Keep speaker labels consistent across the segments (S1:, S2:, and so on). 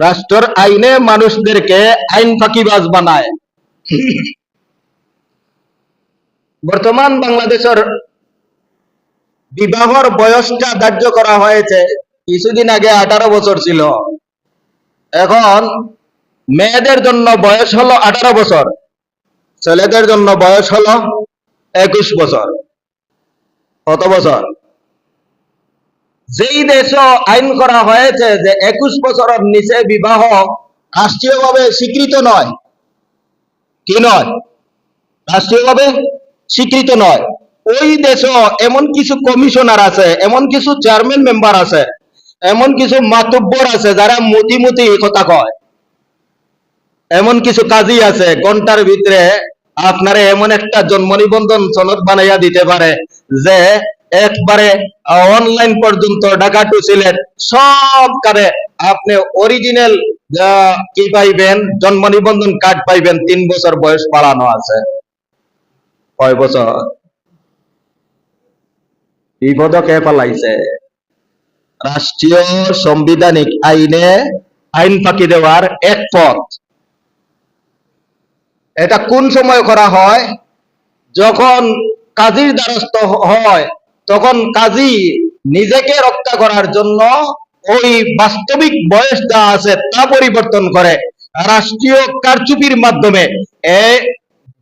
S1: রাষ্ট্রের আইনে মানুষদেরকে আইন ফাঁকিবাজ বানায়। বর্তমান বাংলাদেশের বিবাহর বয়সটা ধার্য করা হয়েছে, কিছুদিন আগে 18 বছর ছিল, এখন মেয়েদের জন্য বয়স হলো 18 বছর, ছেলেদের জন্য বয়স হলো 21 বছর। কত বছর? যেই দেশে আইন করা হয়েছে যে 21 বছরের নিচে বিবাহ রাষ্ট্রীয়ভাবে স্বীকৃত নয়, কি নয়? রাষ্ট্রীয়ভাবে স্বীকৃত নয়, ওই দেশে এমন কিছু কমিশনার আছে, এমন কিছু চেয়ারম্যান মেম্বার আছে, এমন কিছু মাতব্বর আছে যারা মতি মতি কথা কয়, এমন কিছু কাজী আছে ঘন্টার ভিতরে আপনারে এমন একটা জন্ম নিবন্ধন সনদ বানাইয়া দিতে পারে যে একবারে অনলাইন পর্যন্ত ঢাকা টু সিলেট সব কারে আপনি অরিজিনাল কি পাইবেন, জন্ম নিবন্ধন কার্ড পাইবেন। 3 বছর বয়স বাড়ানো আছে। কয় বছর? বিপদ কে পালাইছে? রাষ্ট্রীয় সাংবিধানিক আইনে আইন ফাঁকি দেওয়ার এক পথ। এটা কোন সময় করা হয়? যখন কাজীর দ্বারস্থ হয়, তখন কাজী নিজেকে রক্ষা করার জন্য ওই বাস্তবিক বয়স যা আছে তা পরিবর্তন করে রাষ্ট্রীয় কারচুপির মাধ্যমে এই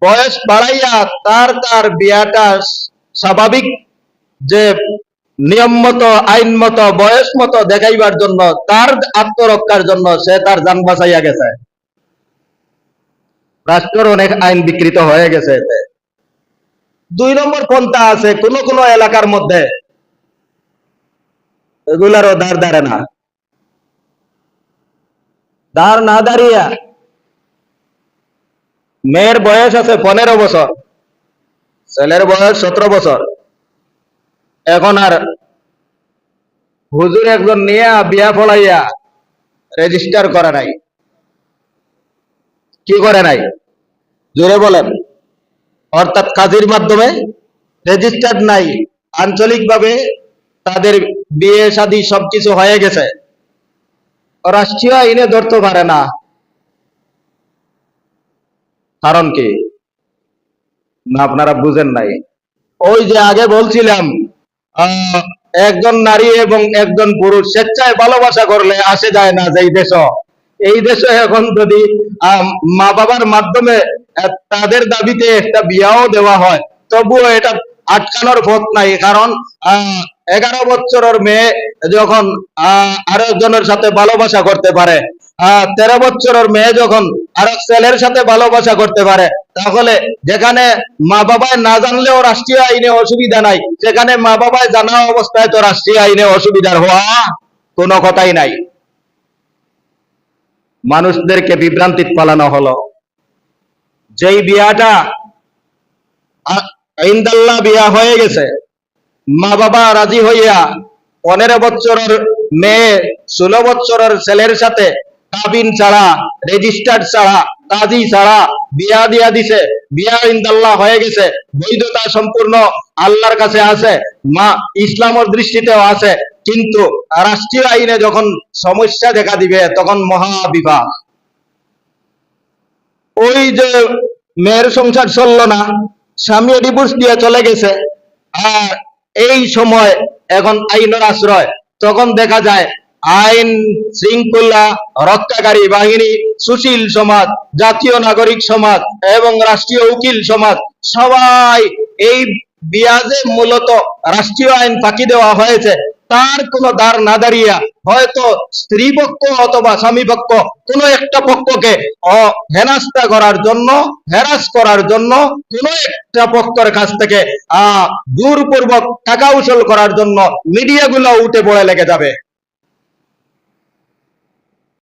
S1: বয়স বাড়াইয়া তার বিয়াটা স্বাভাবিক যে নিয়ম মতো আইন মতো বয়স মতো দেখাইবার জন্য, তার আত্মরক্ষার জন্য সে তার জান বাঁচাইয়া গেছে। রাষ্ট্রের অনেক আইন বিকৃত হয়ে গেছে। 2 নম্বর পন্থা আছে কোন কোন এলাকার মধ্যে, এগুলারও ধার ধারে না, ধার না দাঁড়িয়ে মেয়ের বয়স আছে 15 বছর, ছেলের বয়স 17 বছর, এখন আর হুজুর একজন নিয়ে বিয়া ফলাইয়া রেজিস্টার করে নাই। কি করে নাই? জোরে বলেন। অর্থাৎ কাজীর মাধ্যমে রেজিস্টার্ড নাই, আঞ্চলিকভাবে তাদের বিয়ে শাদী সবকিছু হয়ে গেছে, রাষ্ট্রীয় আইনে ধরতে পারে না। কারণ কি? না আপনারা বুঝেন নাই। ওই যে আগে বলছিলাম একজন নারী এবং একজন পুরুষ স্বেচ্ছায় ভালোবাসা করলে আসে যায় না যেই দেশ, এই দেশে এখন যদি মা বাবার মাধ্যমে তাদের দাবিতে একটা বিয়াও দেওয়া হয়, তবুও এটা আটকানোর পথ নাই। কারণ 11 বছরের মেয়ে যখন আরেকজনের সাথে ভালোবাসা করতে পারে, 13 বছরের মেয়ে যখন আরেক ছেলের সাথে ভালোবাসা করতে পারে, তাহলে যেখানে মা বাবায় না জানলেও রাষ্ট্রীয় আইনে অসুবিধা নাই, সেখানে মা বাবায় জানা অবস্থায় তো রাষ্ট্রীয় আইনে অসুবিধার হওয়া কোনো কথাই নাই। মানুষদেরকে বিভ্রান্তি পালানো হলো। যেই বিয়াটা ইনদাল্লাহ বিয়া হয়ে গেছে, মা বাবা রাজি হইয়া 15 বছরের মেয়ে 16 বছরের ছেলের সাথে কাবিন ছাড়া, রেজিস্টার্ড ছাড়া, কাজী ছাড়া বিয়া দিয়া দিছে, বিয়া ইনদাল্লাহ হয়ে গেছে, বৈধতা সম্পূর্ণ আল্লাহর কাছে আছে, মা ইসলামের দৃষ্টিতেও আছে। কিন্তু রাষ্ট্রীয় আইনে যখন সমস্যা দেখা দিবে তখন মহা বিবাদ। ওই যে মেয়ের সংসার চললো না, স্বামী ডিভোর্স দিয়ে চলে গেছে, আর এই সময় এখন আইনের আশ্রয়, তখন দেখা যায় আইন শৃঙ্খলা রক্ষাকারী বাহিনী, সুশীল সমাজ, জাতীয় নাগরিক সমাজ এবং রাষ্ট্রীয় উকিল সমাজ সবাই এই বিয়াজে মূলত রাষ্ট্রীয় আইন ফাঁকি দেওয়া হয়েছে, তার কোনো ধার না দাঁড়িয়ে হয়তো স্ত্রী পক্ষ অথবা স্বামী পক্ষ কোনো একটা পক্ষকে হেনস্থা করার জন্য, হ্যারাস করার জন্য কোনো একটা পক্ষের কাছ থেকে জোরপূর্বক টাকা উসুল করার জন্য মিডিয়াগুলো উঠে পড়ে লেগে যাবে।